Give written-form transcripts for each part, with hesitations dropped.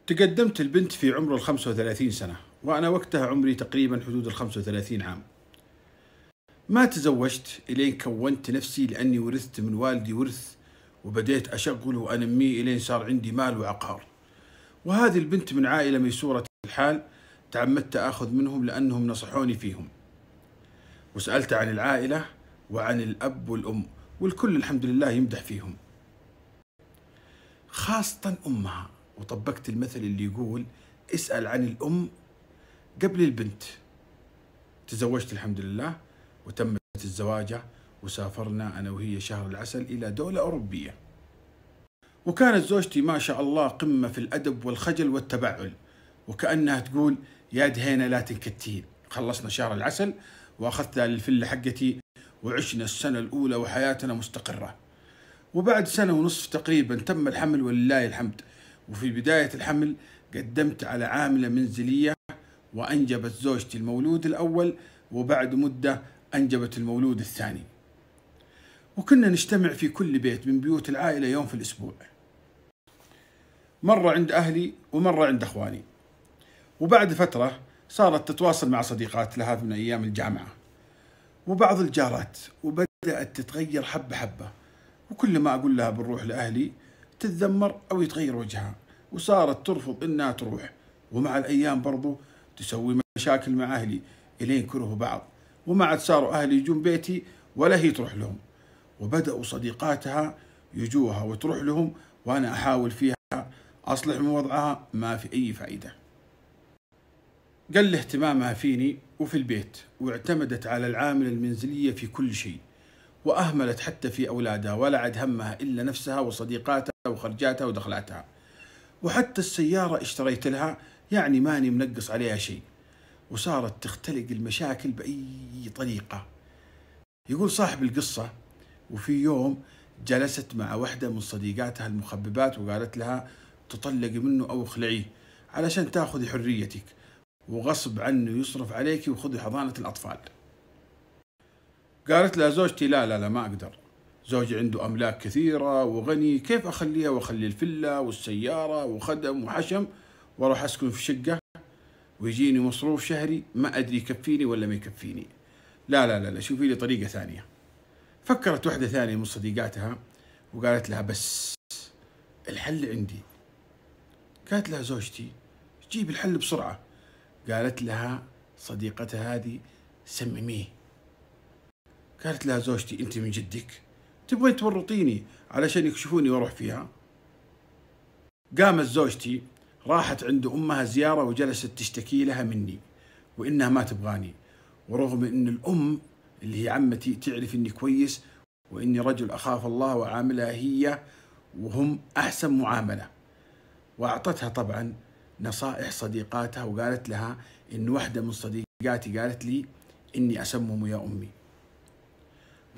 تقدمت البنت في عمر 35 سنة، وأنا وقتها عمري تقريبا حدود 35 عام. ما تزوجت إلين كونت نفسي، لأني ورثت من والدي ورث، وبديت أشغل وأنميه إلين صار عندي مال وعقار. وهذه البنت من عائلة ميسورة الحال، تعمدت أخذ منهم لأنهم نصحوني فيهم. وسألت عن العائلة وعن الأب والأم، والكل الحمد لله يمدح فيهم، خاصة أمها. وطبقت المثل اللي يقول اسأل عن الأم قبل البنت. تزوجت الحمد لله، وتمت الزواجة، وسافرنا أنا وهي شهر العسل إلى دولة أوروبية. وكانت زوجتي ما شاء الله قمة في الأدب والخجل والتبعل، وكأنها تقول يا دهينة لا تنكتين. خلصنا شهر العسل وأخذتها للفلة حقتي، وعشنا السنة الأولى وحياتنا مستقرة. وبعد سنة ونصف تقريبا تم الحمل ولله الحمد. وفي بداية الحمل قدمت على عاملة منزلية، وأنجبت زوجتي المولود الأول، وبعد مدة أنجبت المولود الثاني. وكنا نجتمع في كل بيت من بيوت العائلة يوم في الأسبوع، مرة عند أهلي ومرة عند أخواني. وبعد فترة صارت تتواصل مع صديقات لها من أيام الجامعة وبعض الجارات، وبدأت تتغير حبة حبة. وكل ما أقول لها بنروح لأهلي تتذمر أو يتغير وجهها، وصارت ترفض إنها تروح. ومع الأيام برضو تسوي مشاكل مع أهلي إلين كرهوا بعض، وما عاد صاروا أهلي يجون بيتي ولا هي تروح لهم. وبدأوا صديقاتها يجوها وتروح لهم، وأنا أحاول فيها أصلح من وضعها، ما في أي فائدة. قل اهتمامها فيني وفي البيت، واعتمدت على العاملة المنزلية في كل شيء، وأهملت حتى في أولادها، ولا عد همها إلا نفسها وصديقاتها وخرجاتها ودخلاتها. وحتى السيارة اشتريت لها، يعني ماني منقص عليها شيء. وصارت تختلق المشاكل بأي طريقة. يقول صاحب القصة وفي يوم جلست مع واحدة من صديقاتها المخببات وقالت لها تطلقي منه أو اخلعيه علشان تاخذي حريتك، وغصب عنه يصرف عليك وخذي حضانة الأطفال. قالت لها زوجتي لا ما أقدر، زوجي عنده أملاك كثيرة وغني، كيف أخليها وأخلي الفلة والسيارة وخدم وحشم وأروح أسكن في شقة ويجيني مصروف شهري ما أدري يكفيني ولا ما يكفيني. لا شوفي لي طريقة ثانية. فكرت واحدة ثانية من صديقاتها وقالت لها بس الحل عندي. قالت لها زوجتي جيب الحل بسرعة. قالت لها صديقتها هذه سمميه. قالت لها زوجتي انت من جدك تبغين تورطيني علشان يكشفوني واروح فيها؟ قامت زوجتي راحت عند امها زيارة، وجلست تشتكي لها مني وانها ما تبغاني، ورغم ان الام اللي هي عمتي تعرف اني كويس واني رجل اخاف الله، وعاملها هي وهم احسن معاملة. واعطتها طبعا نصائح صديقاتها، وقالت لها ان واحدة من صديقاتي قالت لي اني اسمم يا امي.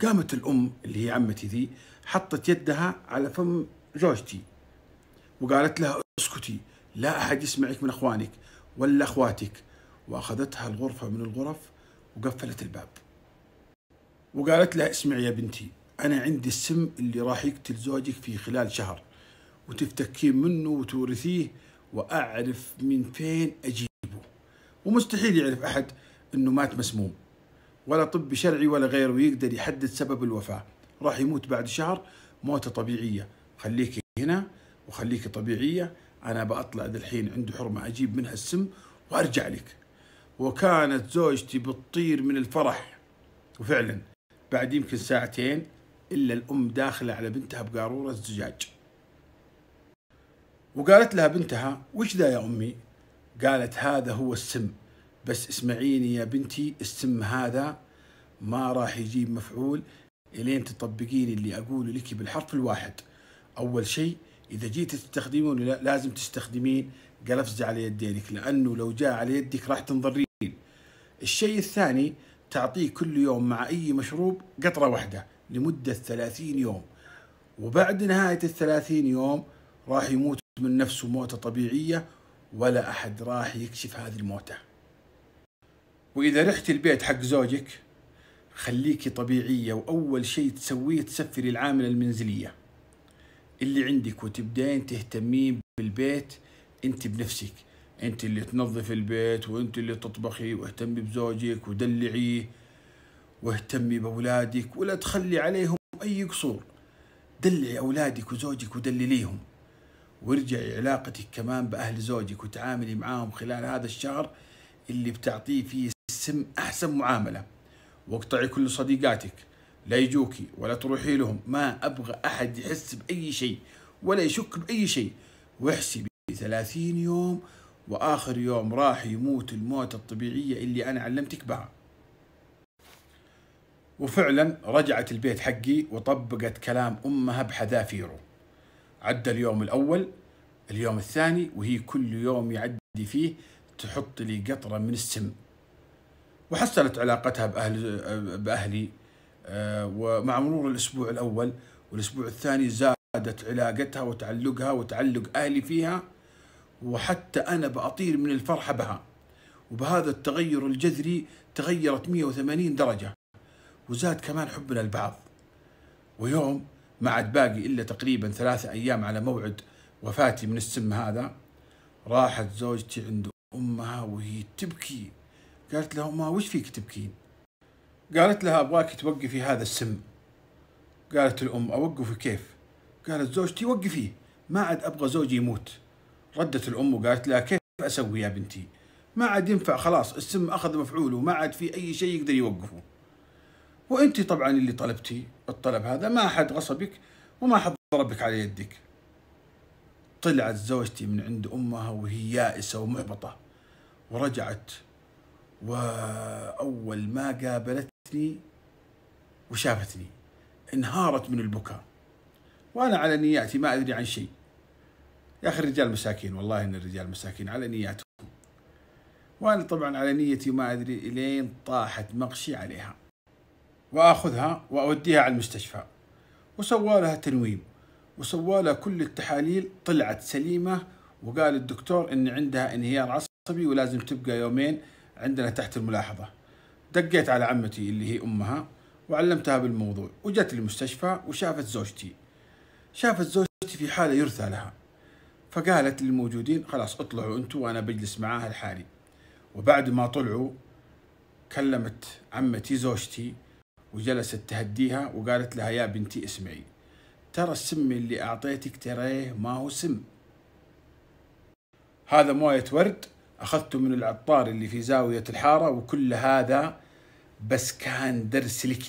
قامت الأم اللي هي عمتي ذي حطت يدها على فم زوجتي وقالت لها اسكتي، لا أحد يسمعك من أخوانك ولا أخواتك. وأخذتها الغرفة من الغرف وقفلت الباب، وقالت لها اسمعي يا بنتي، أنا عندي السم اللي راح يقتل زوجك في خلال شهر، وتفتكين منه وتورثيه، وأعرف من فين أجيبه. ومستحيل يعرف أحد أنه مات مسموم، ولا طب شرعي ولا غيره يقدر يحدد سبب الوفاة. راح يموت بعد شهر موتة طبيعية. خليكي هنا وخليكي طبيعية، أنا بأطلع ذا الحين عنده حرمة أجيب منها السم وأرجع لك. وكانت زوجتي بتطير من الفرح. وفعلا بعد يمكن ساعتين إلا الأم داخلة على بنتها بقارورة زجاج، وقالت لها بنتها وش ذا يا أمي؟ قالت هذا هو السم، بس اسمعيني يا بنتي، السم هذا ما راح يجيب مفعول إلين تطبقين اللي أقوله لك بالحرف الواحد. أول شيء إذا جيت تستخدمون لازم تستخدمين قلفز على يدينك، لأنه لو جاء على يدك راح تنضرين. الشيء الثاني تعطيه كل يوم مع أي مشروب قطرة واحدة لمدة 30 يوم، وبعد نهاية 30 يوم راح يموت من نفسه موتة طبيعية، ولا أحد راح يكشف هذه الموتة. وإذا رحت البيت حق زوجك خليكي طبيعية، وأول شيء تسويه تسفري العاملة المنزلية اللي عندك، وتبدين تهتمين بالبيت أنت بنفسك، أنت اللي تنظف البيت وأنت اللي تطبخي، واهتمي بزوجك ودلعيه، واهتمي بأولادك ولا تخلي عليهم أي قصور. دلعي أولادك وزوجك ودلليهم، وارجعي علاقتك كمان بأهل زوجك وتعاملي معاهم خلال هذا الشهر اللي بتعطيه فيه السم أحسن معاملة. واقطعي كل صديقاتك، لا يجوكي ولا تروحي لهم، ما أبغى أحد يحس بأي شيء ولا يشك بأي شيء. واحسبي 30 يوم، وآخر يوم راح يموت الموت الطبيعية اللي أنا علمتك بها. وفعلا رجعت البيت حقي وطبقت كلام أمها بحذافيره. عدى اليوم الأول، اليوم الثاني، وهي كل يوم يعدي فيه تحط لي قطرة من السم. وحسنت علاقتها بأهلي، ومع مرور الأسبوع الأول والأسبوع الثاني زادت علاقتها وتعلقها وتعلق أهلي فيها، وحتى أنا بأطير من الفرحة بها. وبهذا التغير الجذري تغيرت 180 درجة، وزاد كمان حبنا لبعض. ويوم ما عاد باقي إلا تقريبا 3 أيام على موعد وفاتي من السم هذا، راحت زوجتي عند أمها وهي تبكي. قالت لها: أمها وش فيك تبكين؟ قالت لها: أبغاك توقفي هذا السم. قالت الأم: أوقفه كيف؟ قالت زوجتي: وقفيه، ما عاد أبغى زوجي يموت. ردت الأم وقالت لها: كيف أسوي يا بنتي؟ ما عاد ينفع، خلاص السم أخذ مفعوله، ما عاد في أي شيء يقدر يوقفه. وأنت طبعا اللي طلبتي الطلب هذا، ما أحد غصبك وما أحد ضربك على يدك. طلعت زوجتي من عند أمها وهي يائسة ومحبطة، ورجعت، وأول ما قابلتني وشافتني انهارت من البكاء. وأنا على نياتي ما أدري عن شيء. يا أخي الرجال مساكين، والله إن الرجال مساكين على نياتهم. وأنا طبعا على نيتي ما أدري، إلين طاحت مغشي عليها. وآخذها وأوديها على المستشفى، وسوى لها تنويم، وسوى لها كل التحاليل، طلعت سليمة. وقال الدكتور إن عندها انهيار عصبي ولازم تبقى يومين عندنا تحت الملاحظة. دقيت على عمتي اللي هي أمها وعلمتها بالموضوع، وجت المستشفى وشافت زوجتي. شافت زوجتي في حالة يرثى لها، فقالت للموجودين: خلاص اطلعوا انتوا وأنا بجلس معاها لحالي. وبعد ما طلعوا كلمت عمتي زوجتي وجلست تهديها وقالت لها: يا بنتي اسمعي، ترى السم اللي أعطيتك تراه ما هو سم، هذا موية ورد أخذته من العطار اللي في زاوية الحارة، وكل هذا بس كان درس لك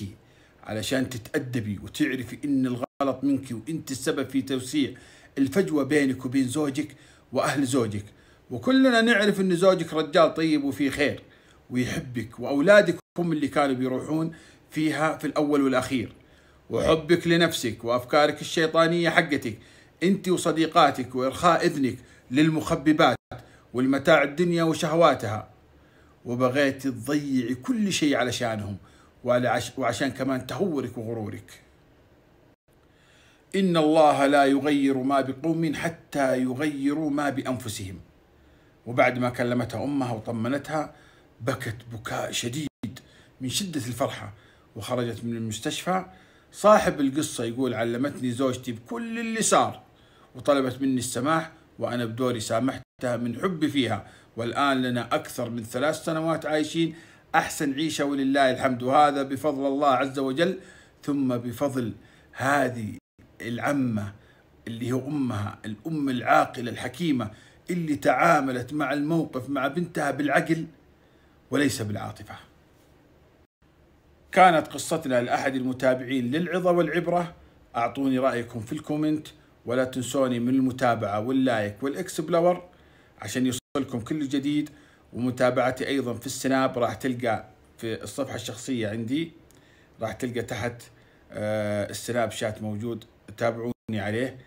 علشان تتأدبي وتعرفي إن الغلط منك، وإنت السبب في توسيع الفجوة بينك وبين زوجك وأهل زوجك. وكلنا نعرف إن زوجك رجال طيب وفي خير ويحبك، وأولادك هم اللي كانوا بيروحون فيها في الأول والأخير. وحبك لنفسك وأفكارك الشيطانية حقتك أنت وصديقاتك، وإرخاء إذنك للمخببات والمتاع الدنيا وشهواتها، وبغيت تضيعي كل شيء علشانهم وعشان كمان تهورك وغرورك. إن الله لا يغير ما بقوم حتى يغيروا ما بأنفسهم. وبعد ما كلمتها أمها وطمنتها، بكت بكاء شديد من شدة الفرحة وخرجت من المستشفى. صاحب القصة يقول: علمتني زوجتي بكل اللي صار وطلبت مني السماح، وأنا بدوري سامحتها من حبي فيها، والآن لنا أكثر من 3 سنوات عايشين أحسن عيشة ولله الحمد. وهذا بفضل الله عز وجل، ثم بفضل هذه العمة اللي هو أمها، الأم العاقلة الحكيمة اللي تعاملت مع الموقف مع بنتها بالعقل وليس بالعاطفة. كانت قصتنا لأحد المتابعين للعظة والعبرة. أعطوني رأيكم في الكومنت، ولا تنسوني من المتابعة واللايك والإكسبلور عشان يوصلكم كل جديد. ومتابعتي أيضا في السناب، راح تلقى في الصفحة الشخصية عندي، راح تلقى تحت السناب شات موجود، تابعوني عليه.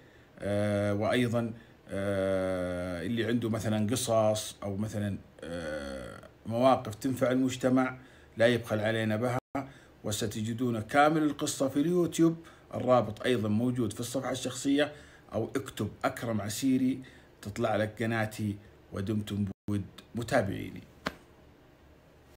وأيضا اللي عنده مثلا قصص أو مثلا مواقف تنفع المجتمع لا يبخل علينا بها. وستجدون كامل القصة في اليوتيوب، الرابط أيضا موجود في الصفحة الشخصية، أو اكتب أكرم عسيري تطلع لك قناتي. ودمتم بود متابعيني.